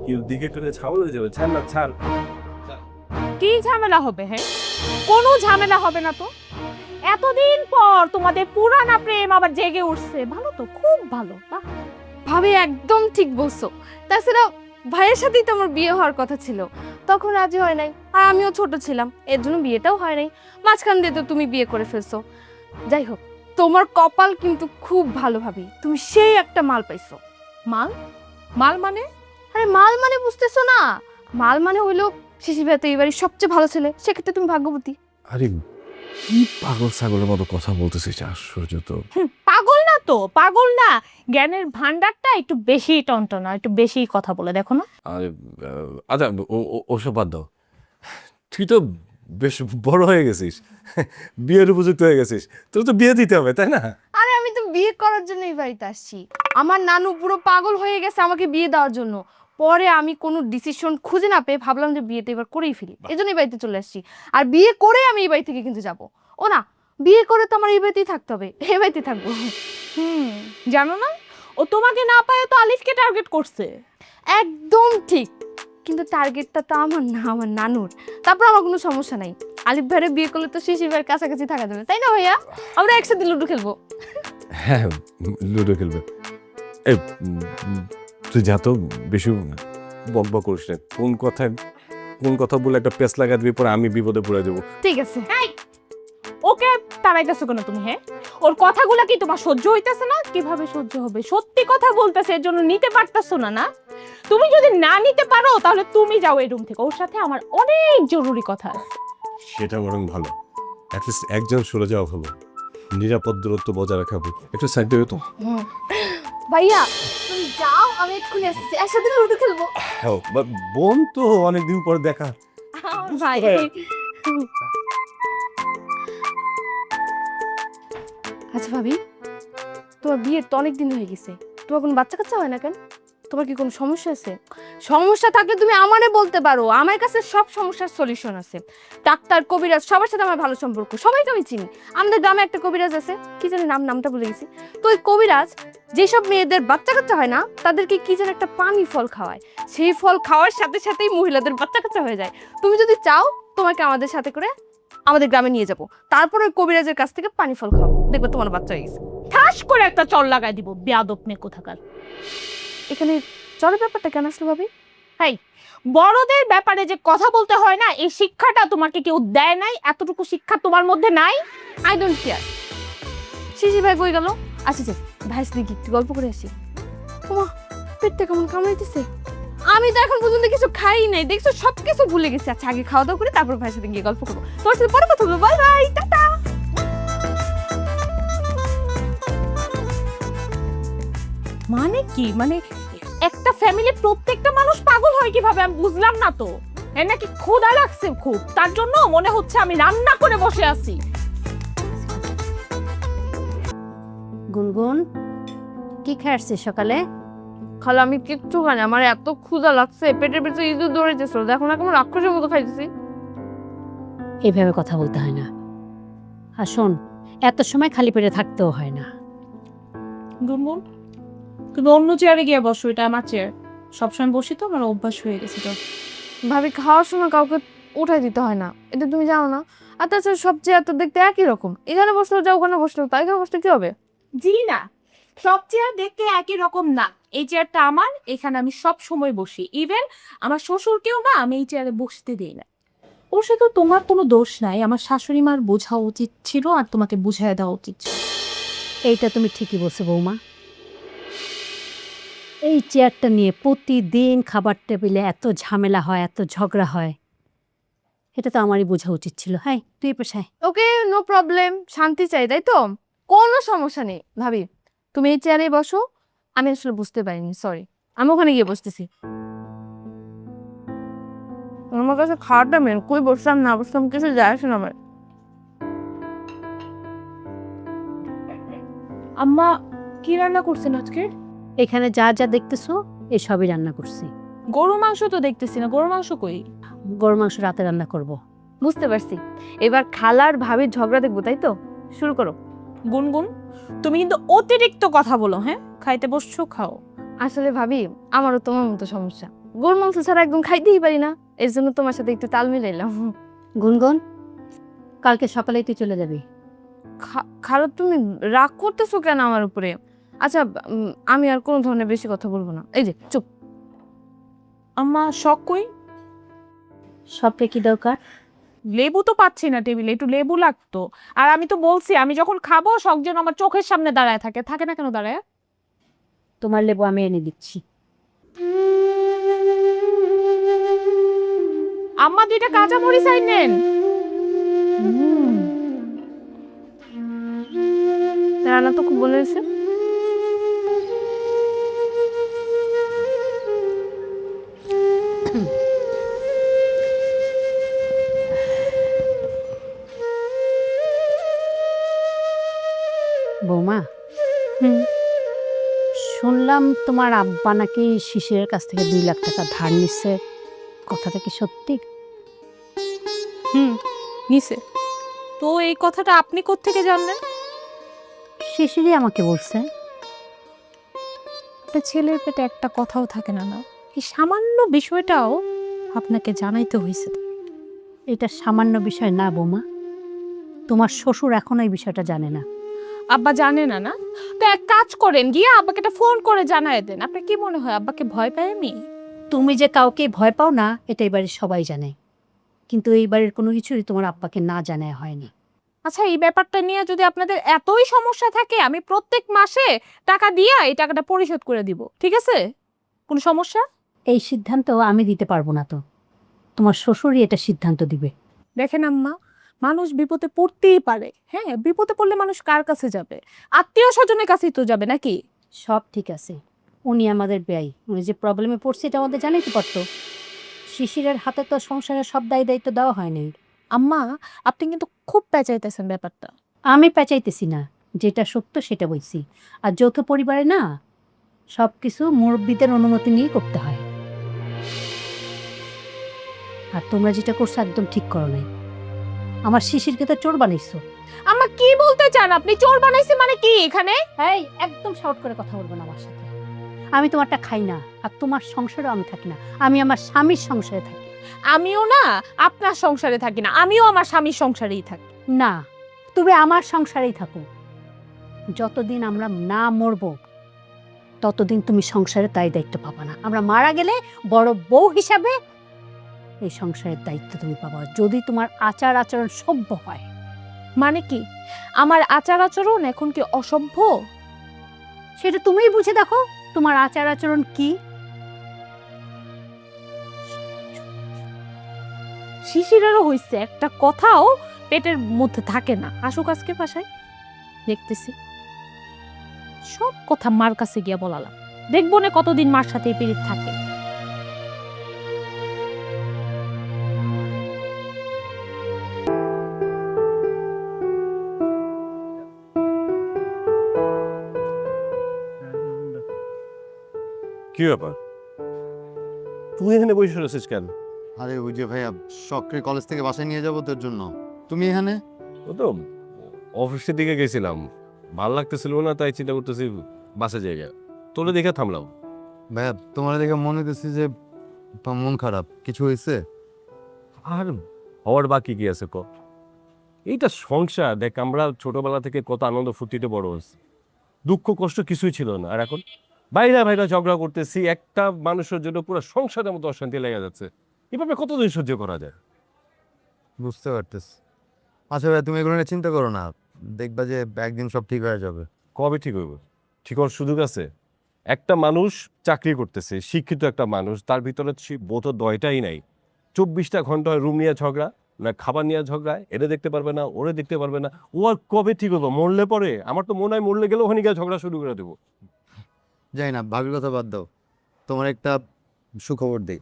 কেউ দিকে করে ছাউল হয়ে যাবে। ছাড় না, ছাড়। কি ঝামেলা হবে? হ্যাঁ, কোনো ঝামেলা হবে না তো। এতদিন পর তোমাদের পুরানা প্রেম আবার জেগে উঠছে, ভালো তো, খুব ভালো। বাহ, ভাবি একদম ঠিক বলছো। তাছাড়া ভাইয়ের সাথেই তো আমার বিয়ে হওয়ার কথা ছিল, তখন রাজি হয় নাই, আর আমিও ছোট ছিলাম, এর জন্য বিয়েটাও হয় নাই। মাঝখান দিয়ে তো তুমি বিয়ে করে ফেলছো। যাই হোক, তোমার কপাল কিন্তু খুব ভালো ভাবি, তুমি সেই একটা মাল পাইছো। মাল? মাল মানে? আরে মাল মানে বুঝতেছো না? মাল মানে হইলো শিশি ভাই তো এবারই সবচেয়ে ভালো ছেলে, সেক্ষেত্রে তুমি ভাগ্যবতী। আরে কি পাগল ছাগলের মতো কথা বলতেছিস, আশ্চর্য তো। পাগল না তো, পাগল না। জ্ঞানের ভান্ডারটা একটু বেশি টনটনা, একটু বেশি কথা বলে দেখো না। আরে আচ্ছা, ওসব বাদ দাও। তুই তো বেশ বড় হয়ে গেছিস, বিয়ের উপযুক্ত হয়ে গেছিস, তোর তো বিয়ে দিতে হবে, তাই না? আরে আমি তো বিয়ে করার জন্য এই বাড়িতে আসছি। আমার নানু পুরো পাগল হয়ে গেছে আমাকে বিয়ে দেওয়ার জন্য। পরে আমি কোনো ডিসিশন খুঁজে না পেয়ে ভাবলাম যে বিয়েটা এবার করেই ফেলি, এই জন্য এই বাড়িতে চলে আসছি। আর বিয়ে করে আমি এই বাড়ি থেকে কিন্তু যাব। ও না, বিয়ে করে তো আমার এই বাড়িতেই থাকতে হবে, এই বাড়িতে থাকবো। জানো না, ও তোমাকে না পায় তো আলিফকে টার্গেট করছে। একদম ঠিক, কিন্তু টার্গেটটা তো আমার না, আমার নানুর। তারপর আমার কোনো সমস্যা নাই, আলিফ ভাইয়ের বিয়ে করলে তো শিশির ভাইয়ের কাছাকাছি থাকা যাবে, তাই না ভাইয়া? আমরা একসাথে লুডো খেলবো। হ্যাঁ, লুডো খেলবে। এই তুই যা তো, বেশি বকবক করিস না। কোন কথা বলে একটা পেস লাগা দিবি, পরে আমি বিপদে পড়ে যাবো। ঠিক আছে। ওকে তাড়াইতেছো কেন তুমি? হ্যাঁ, ওর কথাগুলো কি তোমার সহ্য হইতেছে না? কিভাবে সহ্য হবে? সত্যি কথা বলতেছে, এর জন্য নিতে পারতেছো না। না, তুমি যদি না নিতে পারো তাহলে তুমি যাও এই রুম থেকে, ওর সাথে আমার অনেক জরুরি কথা আছে। সেটা বরং ভালো, অ্যাটলিস্ট একজন সরে যাওয়া ভালো, নিরাপদ দূরত্ব বজায় রাখা ভালো। একটু সাইড দেবে তো। ভাইয়া তুমি যাও, আমি এক্ষুনি আসছি, একসাথে লুডো খেলবো। হ্যাঁ, বোন তো অনেকদিন পর দেখা। ভাই আচ্ছা ভাবি, তোমার বিয়ের তো অনেক দিন হয়ে গেছে, তোমার কোনো বাচ্চা কাচ্চা হয় না কেন? তোমার কি কোনো সমস্যা আছে? সমস্যা থাকলে তুমি আমারে বলতে পারো, আমার কাছে সব সমস্যার সলিউশন আছে। ডাক্তার, কবিরাজ, সবার সাথে আমার ভালো সম্পর্ক, সবাইকে আমি চিনি। আমাদের গ্রামে একটা কবিরাজ আছে, কি জানি নামটা ভুলে গেছি। তো ওই কবিরাজ যেসব মেয়েদের বাচ্চা কাচ্চা হয় না, তাদেরকে কি যেন একটা পানি ফল খাওয়ায়, সেই ফল খাওয়ার সাথে সাথেই মহিলাদের বাচ্চা কাচ্চা হয়ে যায়। তুমি যদি চাও, তোমাকে আমাদের সাথে করে আমাদের গ্রামে নিয়ে যাব, তারপর ওই কবিরাজের কাছ থেকে পানি ফল খাবো, দেখবে তোমার বাচ্চা হয়ে গেছে। ঠাস করে একটা চল লাগাই দিব, বেয়াদব মেয়ে কোথাকার। এখানে চরের ব্যাপারটা কেন আসলো ভাবি? হাই, বড়দের ব্যাপারে যে কথা বলতে হয় না, এই শিক্ষাটা তোমাকে কেউ দেয় নাই? এতটুকু শিক্ষা তোমার মধ্যে নাই? I don't care. শিশি ভাই কই গেল? আচ্ছা যে ভাই সাথে একটু গল্প করে আসি। ওমা, পেটটা কেমন কামড়াইতেছে। আমি তো এখন পর্যন্ত কিছু খাই নাই, দেখছো সব কিছু ভুলে গেছি। আচ্ছা আগে খাওয়া দাওয়া করে তারপর ভাইয়ের সাথে গিয়ে গল্প করবো, তোমার সাথে পরে কথা বলবো। Bye bye, tata. মানে কি? মানে একটা ফ্যামিলি প্রত্যেকটা মানুষ পাগল হয় কিভাবে আমি বুঝলাম না তো। এর নাকি ক্ষুধা লাগছে খুব, তার জন্য মনে হচ্ছে আমি রান্না করে বসে আছি। গুনগুন, কি খাচ্ছিস সকালে? খালা আমি কিচ্ছু খাই না, আমার এত ক্ষুধা লাগছে, পেটের ভিতরে ইঁদুর দৌড়াইতেছিল, দেখো না কেমন রাক্ষসের মতো খাইতেছি। এইভাবে কথা বলতে হয় না। আর শোন, এত সময় খালি পেটে থাকতেও হয় না। গুনগুন, তুমি অন্য চেয়ারে গিয়ে বসো, এটা আমার চেয়ার। সবসময় বসি তো, আমার অভ্যাস হয়ে গেছে তো। ভাবি খাওয়ার সময় কাউকে উঠাই দিতে হয় না, এটা তুমি জানো না? আর তাছাড়া সব চেয়ার তো দেখতে একই রকম, এখানে বসলেও যা ওখানে বসলেও তাই, এখানে বসলে কি হবে? জি না, সব চেয়ার দেখতে একই রকম না। এই চেয়ারটা আমার, এখানে আমি সব সময় বসি। ইভেন আমার শ্বশুরকেও না আমি এই চেয়ারে বসতে দিই না। ওর সাথে তোমার কোনো দোষ নাই, আমার শাশুড়ি মার বোঝা উচিত ছিল আর তোমাকে বুঝাই দেওয়া উচিত ছিল। এইটা তুমি ঠিকই বলছো বৌমা। এই চেয়ারটা নিয়ে প্রতিদিন খাবার টেবিলে এত ঝামেলা হয়, এত ঝগড়া হয়, এটা তো আমারই বোঝা উচিত ছিল। হ্যাঁ, তুই পেশায়। ওকে, নো প্রবলেম, শান্তি চাই তাই তো, কোনো সমস্যা নেই। ভাবি তুমি এই চেয়ারে বসো, আমি আসলে বুঝতে পারিনি, সরি। আমি ওখানে গিয়ে বসতেছি। আমার কাছে খাওয়াটা মেন, কই বসলাম না বসলাম কিছু যায় আসে না আমার। আম্মা কি রান্না করছেন আজকে? এখানে যা যা দেখতেছো এই সবই রান্না করছি। গরু মাংস তো দেখতেছি না, গরু মাংস কই? গরু মাংস রাতে রান্না করব। বুঝতে পারছি, এবার খালার ভাবির ঝগড়া দেখবো তাই তো, শুরু করো। গুনগুন, তুমি কিন্তু অতিরিক্ত কথা বলো। হ্যাঁ, খাইতে বসছো, খাও। আসলে ভাবি আমারও তোমার মতো সমস্যা, গরুর মাংস ছাড়া একদম খাইতেই পারি না, এর জন্য তোমার সাথে একটু তাল মিলাইলাম। গুনগুন, কালকে সকালেই তুই চলে যাবি। খালা তুমি রাগ করতেছো কেন আমার উপরে? আচ্ছা, আমি আর কোনো ধরনের বেশি কথা বলবো না। এই যে চুপ। আম্মা শখ কই? সবটা কি দরকার? লেবু তো পাচ্ছি না টেবিলে, একটু লেবু লাগতো। আর আমি তো বলছি আমি যখন খাবো শখ যেন আমার চোখের সামনে দাঁড়ায় থাকে, থাকে না কেন দাঁড়ায়? তোমার লেবু আমি এনে দিচ্ছি। আম্মা 2টা কাঁচা মরিচ আইনেন। রান্না তো খুব ভালো হয়েছে। বৌমা, শুনলাম তোমার আব্বা নাকি শিশিরের কাছ থেকে 2 লাখ টাকা ধার নিচ্ছে, কথাটা কি সত্যি? নিছে। তো এই কথাটা আপনি কোত্থেকে জানলেন? শিশিরই আমাকে বলছে। একটা ছেলের পেটে একটা কথাও থাকে না না, এই সামান্য বিষয়টাও আপনাকে জানাইতে হয়েছে। এটা সামান্য বিষয় না বৌমা, তোমার শ্বশুর এখনো এই বিষয়টা জানে না। আব্বা জানে না না? তো এক কাজ করেন, গিয়ে আব্বাকে একটা ফোন করে জানায় দেন। আপনার কি মনে হয় আব্বাকে ভয় পায় আমি? তুমি যে কাউকে ভয় পাও না এটা এবারে সবাই জানে, কিন্তু এইবারের কোনো কিছুই তোমার আব্বাকে না জানায় হয়নি। আচ্ছা, এই ব্যাপারটা নিয়ে যদি আপনাদের এতই সমস্যা থাকে, আমি প্রত্যেক মাসে টাকা দিয়ে এই টাকাটা পরিশোধ করে দিব, ঠিক আছে? কোনো সমস্যা? এই সিদ্ধান্ত আমি দিতে পারবো না, তো তোমার শ্বশুরই এটা সিদ্ধান্ত দিবে। দেখেন আম্মা, মানুষ বিপদে পড়তেই পারে। হ্যাঁ, বিপদে পড়লে মানুষ কার কাছে যাবে? আত্মীয় স্বজনের কাছেই তো যাবে নাকি? সব ঠিক আছে, উনি আমাদের ব্যয়, উনি যে প্রবলেমে পড়ছে এটা আমাদের জানাইতে পারতো। শিশিরের হাতে তো সংসারের সব দায়িত্ব দেওয়া হয়নি। আম্মা, আপনি কিন্তু খুব পেঁচাইতেছেন ব্যাপারটা। আমি পেঁচাইতেছি না, যেটা সত্য সেটা বলছি। আর যৌথ পরিবারে না সব কিছু মুরব্বীদের অনুমতি নিয়ে করতে হয়। আর তোমরা যেটা করছো একদম ঠিক করো নাই, আমার শিশিরকে তো চোর বানাইছো। আম্মা কি বলতে চান আপনি? চোর বানাইছে মানে কি এখানে? এই একদম শর্ট করে কথা বলবো না আমার সাথে। আমি তোমারটা খাই না, আর তোমার সংসারেও আমি থাকি না, আমি আমার স্বামীর সংসারে থাকি। আমিও না আপনার সংসারে থাকি না, আমিও আমার স্বামীর সংসারেই থাকি। না, তুমি আমার সংসারেই থাকো। যতদিন আমরা না মরবো ততদিন তুমি সংসারে তাই দায়িত্ব পাবা না। আমরা মারা গেলে বড় বউ হিসাবে এই সংসারের দায়িত্ব তুমি পাবা, যদি তোমার আচার আচরণ সভ্য হয়। মানে কি? আমার আচার আচরণ এখন কি অসভ্য? সেটা তুমিই বুঝে দেখো তোমার আচার আচরণ কি। শিশিরেরও হইছে, একটা কথাও পেটের মধ্যে থাকে না। আসুক আজকে বাসায়, দেখতেছি সব কথা মার কাছে গিয়া বলালাম। দেখবো না কতদিন মার সাথে পীড়িত থাকে। কি ব্যাপার, তুই এখানে বসে রয়েছিস কেন? আরে ওই যে ভাইয়া, শখকে কলেজ থেকে বাসায় নিয়ে যাবো তোর জন্য। তুমি এখানে? ও তো অফিসের দিকে গেছিলাম, ভাল লাগতেছিল না, তাই চিন্তা করতেছি বাসে জায়গা তোলে দেখে থামলাম। ভাইয়া তোমার দেখে মনে হইতেছে যে তোমার মন খারাপ, কিছু হয়েছে? আর হওয়ার বাকি কি আছে ক? এইটা সংসার দেখ, আমরা ছোটবেলা থেকে কত আনন্দ ফুর্তিতে বড় হয়েছি, দুঃখ কষ্ট কিছুই ছিল না। আর এখন বাইরে বাইরে ঝগড়া করতেছি, একটা মানুষের জন্য পুরো সংসারের মতো অশান্তি লেগে যাচ্ছে। এভাবে কতদিন সহ্য করা যায়? বুঝতে পারতেছি। আচ্ছা ভাইয়া, তুমি এগুলো নিয়ে চিন্তা করো না, দেখবা যে একদিন সব ঠিক হয়ে যাবে। কবে ঠিক হইব? ঠিক হওয়ার সুযোগ আছে? একটা মানুষ চাকরি করতেছে, শিক্ষিত একটা মানুষ, তার ভিতরে বোধোদয়টাই নাই। 24টা ঘন্টা রুম নিয়ে ঝগড়া, না খাবার নিয়ে ঝগড়া, এটা দেখতে পারবে না, ওরে দেখতে পারবে না। ও আর কবে ঠিক হবো? মরলে পরে? আমার তো মনে হয় মরলে গেলে ওখানে গিয়ে ঝগড়া শুরু করে দেবো। যাই না, ভাবির কথা বাদ দাও, তোমার একটা সুখবর দেই।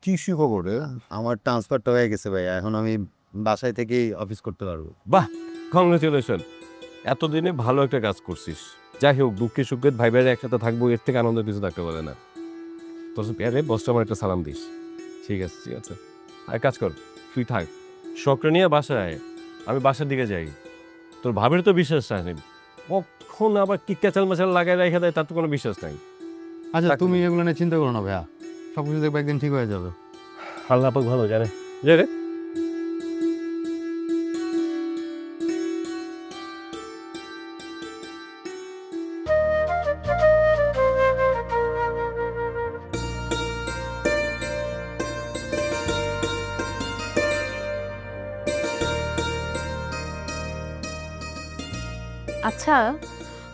কি সুখবর রে? আমার ট্রান্সফারটা হয়ে গেছে ভাইয়া, এখন আমি বাসায় থেকেই অফিস করতে পারবো। বাহ, কংগ্রেচুলেশন। এতদিনে ভালো একটা কাজ করছিস। যাই হোক, দুঃখে সুখে ভাই ভাইরা একসাথে থাকবো, এর থেকে আনন্দের কিছু থাকতে পারে না। তোর প্যারে বসটা আমার একটা সালাম দিস। ঠিক আছে ঠিক আছে, আর কাজ কর, তুই থাক, শখটা নিয়ে বাসায়, আমি বাসার দিকে যাই। তোর ভাবের তো বিশ্বাস নেই, কখন আবার কি ক্যাচাল ম্যাচাল লাগাই রেখে দেয় তার তো কোনো বিশ্বাস নাই। আচ্ছা থাক। তুমি এগুলো নিয়ে চিন্তা করো না ভাইয়া, সব কিছু দেখবে একদিন ঠিক হয়ে যাবে। আল্লাহ পাক ভালো জানে। যে রে আচ্ছা,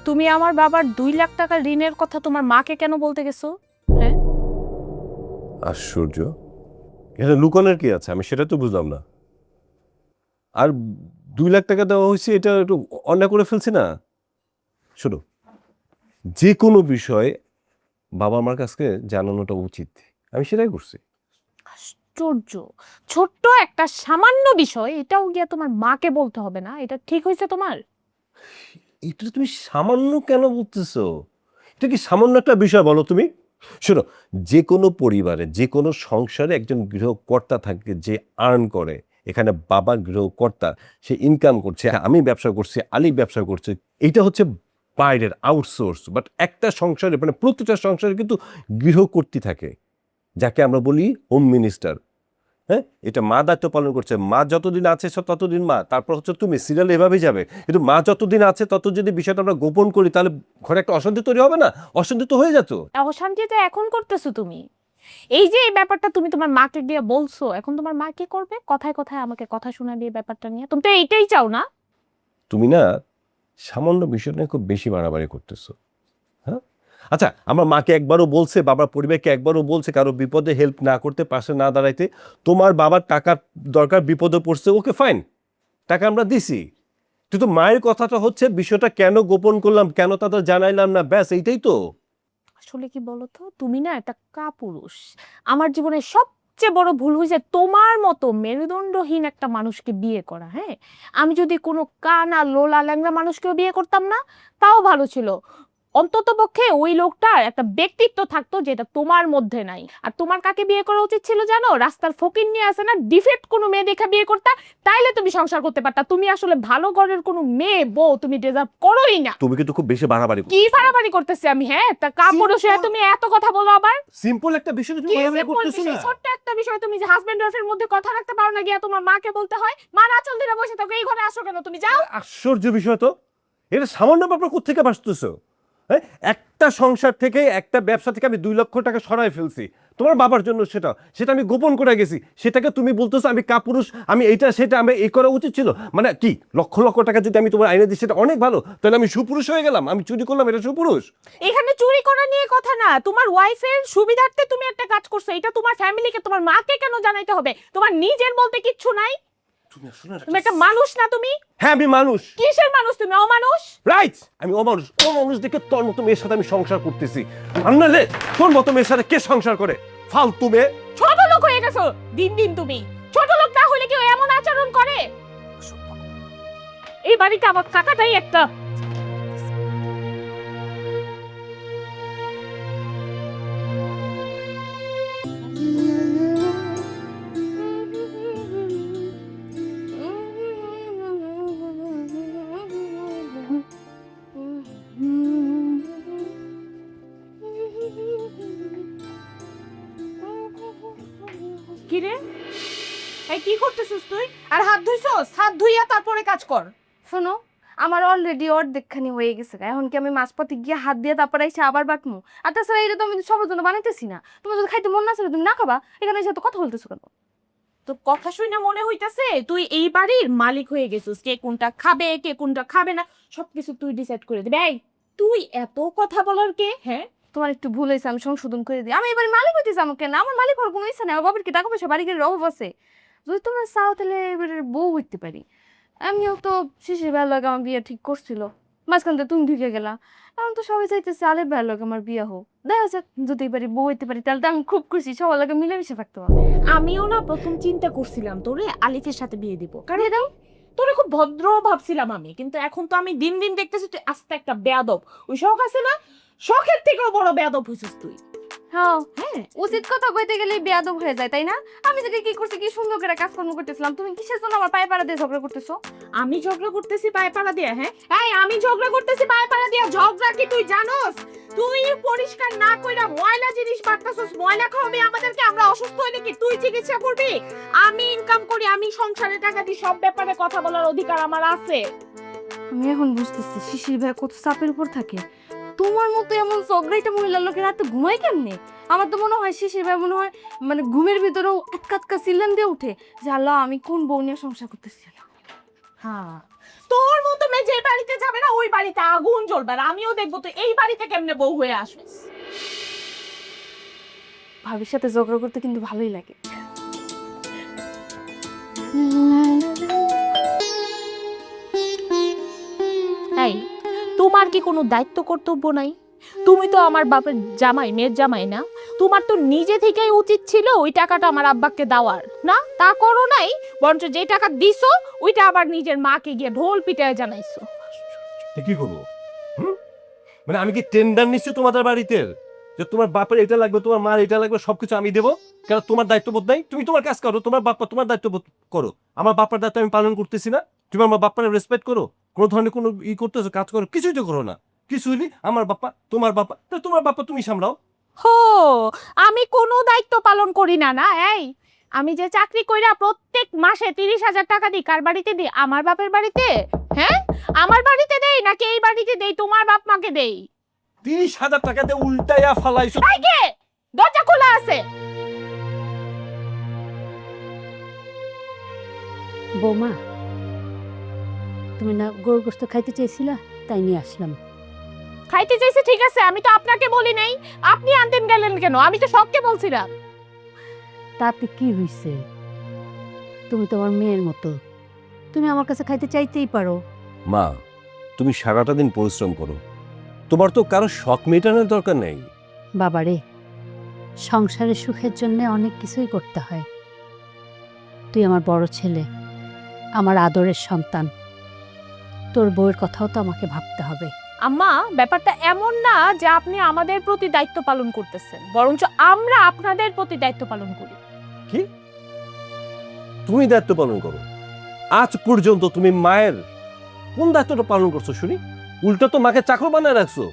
তুমি আমার বাবার 2 লাখ টাকা ঋণের কথা তোমার মাকে কেন বলতে গেছো? হ্যাঁ, আশ্চর্য, এখানে লুকানোর কি আছে? আমি সেটা তো বুঝলাম না। আর 2 লাখ টাকা দেওয়া হয়েছে, এটা একটু অন্যায় করে ফেলছি না? শোনো, যে কোনো বিষয় বাবা মার কাছে জানানোটা উচিত, আমি সেটাই করছি। আশ্চর্য, ছোট্ট একটা সামান্য বিষয়, এটাও গিয়া তোমার মাকে বলতে হবে না? এটা ঠিক হয়েছে তোমার? এটা তুমি সামান্য কেন বলতেছো? এটা কি সামান্য একটা বিষয় বলো তুমি? শোনো, যে কোনো পরিবারে, যে কোনো সংসারে একজন গৃহকর্তা থাকে যে আর্ন করে। এখানে বাবা গৃহকর্তা, সে ইনকাম করছে, আমি ব্যবসা করছি, আলী ব্যবসা করছে। এইটা হচ্ছে বাইরের আউটসোর্স। বাট একটা সংসারে, মানে প্রতিটা সংসারে কিন্তু গৃহকর্ত্রী থাকে, যাকে আমরা বলি হোম মিনিস্টার। হ্যাঁ, এটা মা দায়িত্ব পালন করছে। মা যতদিন আছে ততদিন মা, তারপর হচ্ছে তুমি, সিরিয়াল এভাবেই যাবে। কিন্তু মা যতদিন আছে তত যদি বিষয়টা আমরা গোপন করি, তাহলে ঘরে একটা অশান্তি তৈরি হবে না? অশান্তি তো হয়ে যেত। অশান্তিটা এখন করতেছো তুমি। এই যে এই ব্যাপারটা তুমি তোমার মাকে দিয়ে বলছো, এখন তোমার মা কি করবে? কথায় কথায় আমাকে কথা শোনা দিয়ে ব্যাপারটা নিয়ে, তুমি তো এইটাই চাও না? তুমি না সামান্য বিষয় নিয়ে খুব বেশি বাড়াবাড়ি করতেছো। হ্যাঁ, আচ্ছা, আমার মাকে একবারও বলছে, বাবার পরিবারকে একবারও বলছে কারো বিপদে হেল্প না করতে, পাশে না দাঁড়াইতে? তোমার বাবার টাকার দরকার, বিপদে পড়ছে, ওকে ফাইন, টাকা আমরা দিছি। কিন্তু মায়ের কথাটা হচ্ছে বিষয়টা কেন গোপন করলাম, কেন তাদের জানাইলাম না, ব্যাস এইটাই তো। আসলে কি বলতো, তুমি না একটা কাপুরুষ। আমার জীবনে সবচেয়ে বড় ভুল হয়েছে তোমার মতো মেরুদণ্ডহীন একটা মানুষকে বিয়ে করা। হ্যাঁ, আমি যদি কোনো কানা লোলা ল্যাংড়া মানুষকেও বিয়ে করতাম না, তাও ভালো ছিল। অন্তত পক্ষে ওই লোকটার একটা ব্যক্তিত্ব থাকতো, যেটা তোমার মধ্যে নাই। আর তোমার কাকে বিয়ে করা উচিত ছিল জানো? রাস্তার ফকির নিয়ে আসে না, ডিফেক্ট কোনো মেয়ে দেখে বিয়ে করতা, তাইলে তুমি সংসার করতে পারতা। তুমি আসলে ভালো ঘরের কোনো মেয়ে বউ তুমি ডিজার্ভ করোই না। তুমি কিন্তু খুব বেশি বাড়াবাড়ি কি বাড়াবাড়ি করতেছি আমি? হ্যাঁ, তা কাপুরুষ হয়ে তুমি এত কথা বলো আবার? সিম্পল একটা বিষয় তুমি কি বাড়াবাড়ি simple করতেছো বিষয়? না? ছোট্ট একটা বিষয় তুমি যে হাজবেন্ড ওয়াইফের মধ্যে কথা রাখতে পারো না, গিয়া তোমার মাকে বলতে হয়? মা আঁচল ধরে বসে থাকো, এই ঘরে আসো কেন? তুমি যাও। আশ্চর্য বিষয় তো, এটা সামান্য ব্যাপার কোত্থেকে বাঁচতেছো? হ্যাঁ, একটা সংসার থেকে, একটা ব্যবসা থেকে আমি 2 লক্ষ টাকা সরাই ফেলছি তোমার বাবার জন্য। সেটা সেটা আমি গোপন করে গেছি, সেটাকে তুমি বলতেছো আমি কাপুরুষ, আমি এইটা সেটা, আমি এই করা উচিত ছিল? মানে কি, লক্ষ লক্ষ টাকা যদি আমি তোমার আইনে দিই সেটা অনেক ভালো, তাহলে আমি সুপুরুষ হয়ে গেলাম? আমি চুরি করলাম, এটা সুপুরুষ? এখানে চুরি করা নিয়ে কথা না, তোমার ওয়াইফের সুবিধার্থে তুমি একটা কাজ করছো, এটা তোমার ফ্যামিলিকে, তোমার মাকে কেন জানাইতে হবে? তোমার নিজের বলতে কিচ্ছু নাই? তুমি একটা মানুষ না তুমি? হ্যাঁ, আমি মানুষ। কিসের মানুষ তুমি? অমানুষ। রাইট, আমি অমানুষ। অমানুষ দেখে তোর মতো মেয়ের সাথে আমি সংসার করতেছি। আর নাহলে তোর মতো মেয়ের সাথে কে সংসার করে? ফালতু মেয়ে। ছোট লোক হয়ে গেছো দিন দিন তুমি। ছোট লোক না হলে কেউ এমন আচরণ করে? এই বাড়িতে আমার কাকাটাই একটা। কিরে, এই কি করতেছিস তুই? আর হাত ধুইছস? হাত ধুইয়া তারপরে কাজ কর। শোনো, আমার অলরেডি অর্ধেকখানি হয়ে গেছে, এখন কি আমি মাঝপথে গিয়ে হাত দিয়ে তারপরে এসে আবার বাটমু? আর তাছাড়া এটা তো আমি সবার জন্য বানাইতেছি না। তোমার যদি খাইতে মন না ছিল তুমি না খাবা, এখানে এসে তো কথা বলতেছো কেন? তো কথা শুনে মনে হইতাছে তুই এই বাড়ির মালিক হয়ে গেছিস। কে কোনটা খাবে, কে কোনটা খাবে না, সবকিছু তুই ডিসাইড করে দিবি। এই, তুই এত কথা বলার কে? হ্যাঁ, তোমার একটু ভুল হয়েছে, আমি সংশোধন করে দিই। আমি এবার মালিক হইতেছি, আমাকে না, আমার মালিক হওয়ার কোনো ইচ্ছা নেই। আমার বাবার কি টাকা পয়সা বাড়ি গাড়ির অভাব আছে? যদি তোমরা চাও তাহলে এবারে বউ হইতে পারি। আমিও তো শিশির ভাইয়ের লগে আমার বিয়ে ঠিক করছিল, মাঝখান থেকে তুমি ঢুকে গেলা। এখন তো সবাই চাইতেছে আলের ভাইয়ের লগে আমার বিয়ে হোক। দেখা যাক, যদি এবারে বউ হইতে পারি তাহলে তো আমি খুব খুশি, সবার লগে মিলেমিশে থাকতে পারবো। আমিও না প্রথম চিন্তা করছিলাম তোরে আলিফের সাথে বিয়ে দিব, কারণ তোরে খুব ভদ্র ভাবছিলাম আমি। কিন্তু এখন তো আমি দিন দিন দেখতেছি তুই আস্তে একটা বেয়াদব। ওই শখ আছে না, শখের থেকেও বড় বেয়াদব হইছিস তুই। হ্যাঁ হ্যাঁ উচিত কথা কইতে গেলে বেয়াদব হয়ে যায় তাই না? আমি তোকে কি করছি, কি সুন্দর করে কাজকর্ম করতেছিলাম, তুমি কিসের জন্য আমার পায়ে পাড়া দিয়ে ঝগড়া করতেছো? আমি ঝগড়া করতেছি পায়ে পাড়া দিয়া? হ্যাঁ এই আমি ঝগড়া করতেছি পায়ে পাড়া দিয়া? ঝগড়া কি তুই জানোস? তুই পরিষ্কার না কইরা ময়লা জিনিস পাঠাছস, ময়লা খাওয়াবি আমাদেরকে, আমরা অসুস্থ হইলে কি তুই চিকিৎসা করবি? আমি ইনকাম করি, আমি সংসারে টাকা দিই, সব ব্যাপারে কথা বলার অধিকার আমার আছে। আমি এখন বুঝতেছি শিশির ভাই কত চাপের উপর থাকে। তোমার মতো এমন চগড়াইটা মহিলার লোকের রাতে ঘুমায় কেমনে? আমার তো মনে হয় শিশির ভাই মনে হয় মানে ঘুমের ভিতরেও এতকা চিল্লান দিয়ে উঠে যে আল্লাহ আমি কোন বউ নিয়ে সংসার করতেছি। হ্যাঁ তোর মতো মেয়ে যে বাড়িতে যাবে না ওই বাড়িতে আগুন জ্বলবে, আর আমিও দেখবো তুই এই বাড়িতে কেমনে বউ হয়ে আসিস। ভাবির সাথে ঝগড়া করতে কিন্তু ভালোই লাগে। এই তোমার কি কোনো দায়িত্ব কর্তব্য নাই? তুমি তো আমার বাপের জামাই, মেয়ের জামাই না? তোমার তো নিজে থেকেই উচিত ছিল ওই টাকাটা আমার আব্বাকে দেওয়ার, না তা করো নাই, বরঞ্চ যে টাকা দিছো ওইটা আবার নিজের মাকে গিয়ে ঢোল পিটায় জানাইছো। কি করবো? মানে আমি কি টেন্ডার নিচ্ছি তোমাদের বাড়িতে যে তোমার বাপের এটা লাগবে, তোমার মার এটা লাগবে, সবকিছু আমি দেবো? কেন তোমার দায়িত্ববোধ নাই? তুমি তোমার কাজ করো, তোমার বাপ্পা তোমার দায়িত্ববোধ করো। আমার বাপ্পার দায়িত্ব আমি পালন করতেছি না? তুমি আমার বাপ্পার রেসপেক্ট করো, কোনো ধরনের কোনো করতেছো, কাজ করো, কিছুই তো করো না। কিছুই নেই, আমার বাপ্পা তোমার বাপ্পা, তোমার বাপ্পা তুমি সামলাও। হো, আমি কোনো দায়িত্ব পালন করি না? না এই আমি যে চাকরি কইরা প্রত্যেক মাসে 30,000 টাকা দিই, কার বাড়িতে দিই? আমার বাপের বাড়িতে। হ্যাঁ আমার বাড়িতে দেই নাকি এই বাড়িতে দেই? তোমার বাপ মাকে দেই। 30,000 টাকা দিয়ে উল্টাইয়া ফালাইছো। এই কে? দরজা খোলা আছে। বৌমা, তুমি না গরুর গোশত খাইতে চেয়েছিলা, তাই নিয়ে আসলাম। খাইতে চাইছে ঠিক আছে, আমি তো আপনাকে বলি নাই। আপনি আনতেন গেলেন কেন? আমি তো শখকে বলছিলাম। তাতে কি হইছে? তুমি তো আমার মেয়ের মতো, তুমি আমার কাছে খাইতে চাইতেই পারো। মা, তুমি সারাটা দিন পরিশ্রম করো, তোমার তো কারো শখ মেটানোর দরকার নেই। বাবারে, সংসারের সুখের জন্য অনেক কিছুই করতে হয়। তুই আমার বড় ছেলে, আমার আদরের সন্তান, তোর বউয়ের কথাও তো আমাকে ভাবতে হবে। আম্মা, ব্যাপারটা এমন না যে আপনি আমাদের প্রতি দায়িত্ব পালন করতেছেন, বরঞ্চ আমরা আপনাদের প্রতি দায়িত্ব পালন করি। কি? তুমি দায়িত্ব পালন করো? আজ পর্যন্ত তুমি মায়ের কোন দায়িত্বটা পালন করছো শুনি? উল্টা তো মাকে চাকর বানায় রাখছো,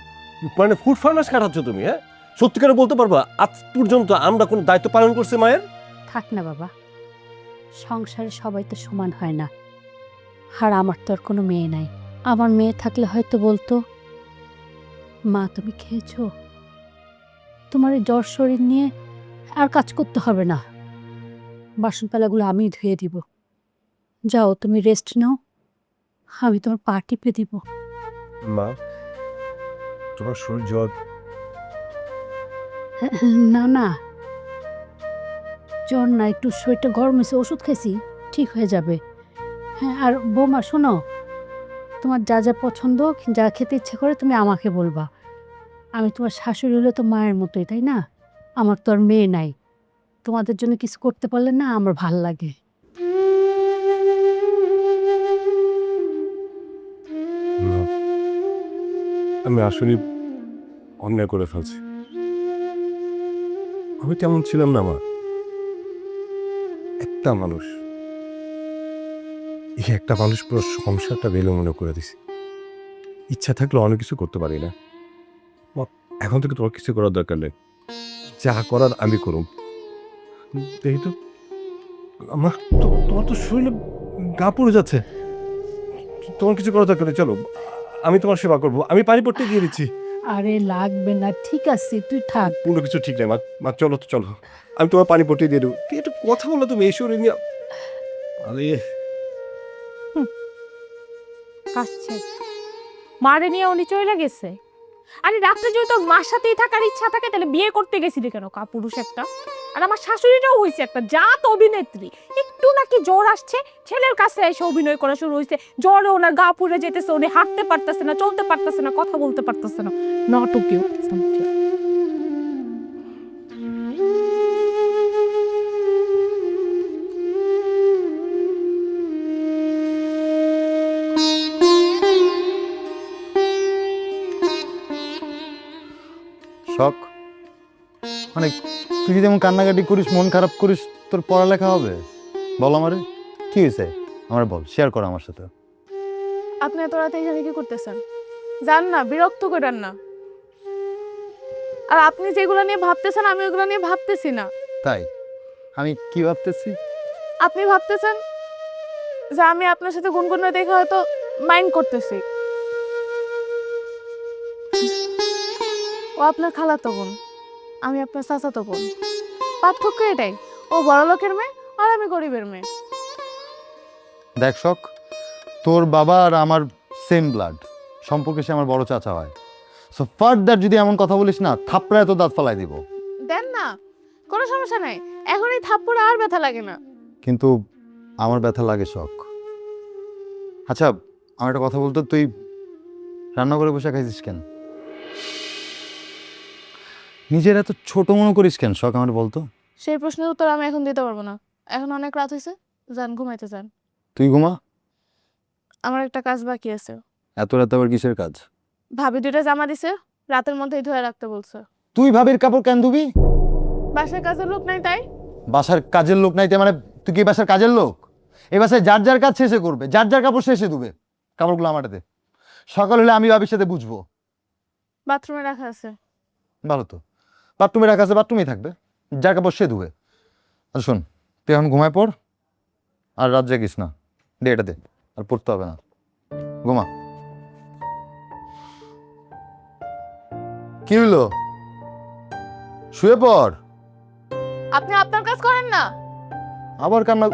মানে ফুড ফার্নাস কাটাচ্ছ তুমি। হ্যাঁ, সত্যিকারে বলতে পারবা আজ পর্যন্ত আমরা কোনো দায়িত্ব পালন করছি মায়ের? থাক না বাবা, সংসারে সবাই তো সমান হয় না। আর আমার তো আর কোনো মেয়ে নাই। আমার মেয়ে থাকলে হয়তো বলতো, মা তুমি খেয়েছো, তোমার এই জ্বর শরীর নিয়ে আর কাজ করতে হবে না, বাসনপালাগুলো আমি ধুয়ে দিব, যাও তুমি রেস্ট নাও, আমি তোমার পা টিপে দিব। মা, তোমার শরীর জ্বর? না না, জ্বর না, একটু শরীরটা গরম হয়েছে, ওষুধ খেয়েছি, ঠিক হয়ে যাবে। হ্যাঁ, আর বৌমা শোনো, তোমার যা যা পছন্দ, যা খেতে ইচ্ছে করে তুমি আমাকে বলবা। আমি তোমার শাশুড়ি হলে তো মায়ের মতোই, তাই না? আমার তো আর মেয়ে নাই, তোমাদের জন্য কিছু করতে পারলে না আমার ভাল লাগে। আমি আসলে অন্যায় করে ফেলছি। আমি তেমন ছিলাম না মা। একটা মানুষ, এই একটা মানুষ পুরো সংসারটা বেলুমনে করে দিছে। ইচ্ছা থাকলে অনেক কিছু করতে পারি না। এখন থেকে তোমার কিছু করার দরকার নেই, যা করার আমি করুম। দেখি তো আমার, তোমার তো শরীরে গা পড়ে যাচ্ছে, তোমার কিছু করার দরকার নেই। চলো, আমি তোমার সেবা করবো, আমি পানি পড়তে দিয়ে দিচ্ছি। আরে লাগবে না, ঠিক আছে, তুই থাক। কোনো কিছু ঠিক নেই মা। মা চলো তো, চলো, আমি তোমার পানি পড়তে দিয়ে দেবো। তুই একটু কথা বলো, তুমি এই শরীর নিয়ে। আরে আসছে মারে নিয়ে উনি চলে গেছে। আরে রাত্রে যদি তোর মার সাথেই থাকার ইচ্ছা থাকে তাহলে বিয়ে করতে গেছিলি কেন? কাপুরুষ একটা। আর আমার শাশুড়িটাও হয়েছে একটা জাত অভিনেত্রী। একটু নাকি জ্বর আসছে, ছেলের কাছে এসে অভিনয় করা শুরু হয়েছে। জ্বরে ওনার গা পুড়ে যেতেছে, উনি হাঁটতে পারতেছে না, চলতে পারতেছে না, কথা বলতে পারতেছে না। নাটকীয়। শখ মানে তুই যদি এমন কান্নাকাটি করিস, মন খারাপ করিস, তোর পড়ালেখা হবে? বল আমারে কি হয়েছে, আমার বল, শেয়ার কর আমার সাথে। আপনি এত রাতে এখানে কি করতেছেন? যান না, বিরক্ত করেন না। আর আপনি যেগুলো নিয়ে ভাবতেছেন আমি ওগুলো নিয়ে ভাবতেছি না। তাই আমি কি ভাবতেছি? আপনি ভাবতেছেন যে আমি আপনার সাথে গুনগুনে দেখে হয়তো মাইন্ড করতেছি। ও আপনার খালাতো বোন, আমি আপনার চাচাতো বোন। পার্থক্য এটাই, ও বড়লোকের মেয়ে আর আমি গরিবের মেয়ে। দেখ শখ, তোর বাবা আর আমার সেম ব্লাড সম্পর্কে, সে আমার বড় চাচা হয়। সো ফার্দার যদি এমন কথা বলিস না, থাপড়ায় তো দাঁত ফালাই দিব। দেন না, কোনো সমস্যা নাই, এখন এই থাপ্পড়ে আর ব্যথা লাগে না। কিন্তু আমার ব্যথা লাগে শখ। আচ্ছা, আমার একটা কথা বলতো, তুই রান্না করে বসে খাইছিস কেন? নিজের এত ছোট মনে করিস কেন শখ, আমার বলতো। সেই প্রশ্নের উত্তর আমি এখন দিতে পারবো না, এখন অনেক রাত হয়েছে, যান ঘুমাইতে যান। তুই ঘুমা, আমার একটা কাজ বাকি আছে। এত রাত আবার কিসের কাজ? ভাবি দুইটা জামা দিছে, রাতের মধ্যেই ধুয়ে রাখতে বলছে। তুই ভাবির কাপড় কেন ধুবি? বাসায় কাজের লোক নাই তাই। বাসার কাজের লোক নাই, মানে তুই কি এই বাসার কাজের লোক? এই বাসায় যার যার কাজ শেষে করবে, যার যার কাপড় শেষে ধুবে। কাপড়গুলো আমার দে, সকাল হলে আমি ভাবির সাথে বুঝবো। বাথরুমে রাখা আছে। ভালো তো, বাথরুমে রাখা আছে, বাথরুমেই থাকবে, যার কাপড় সে ধুবে। আর শোন, তুই এখন ঘুমায় পড়, আর রাত জাগিস না। দে এটা দে, আর পড়তে হবে না, ঘুমা। কি হইলো? শুয়ে পড়। আপনি আপনার কাজ করেন না। আবার কান্না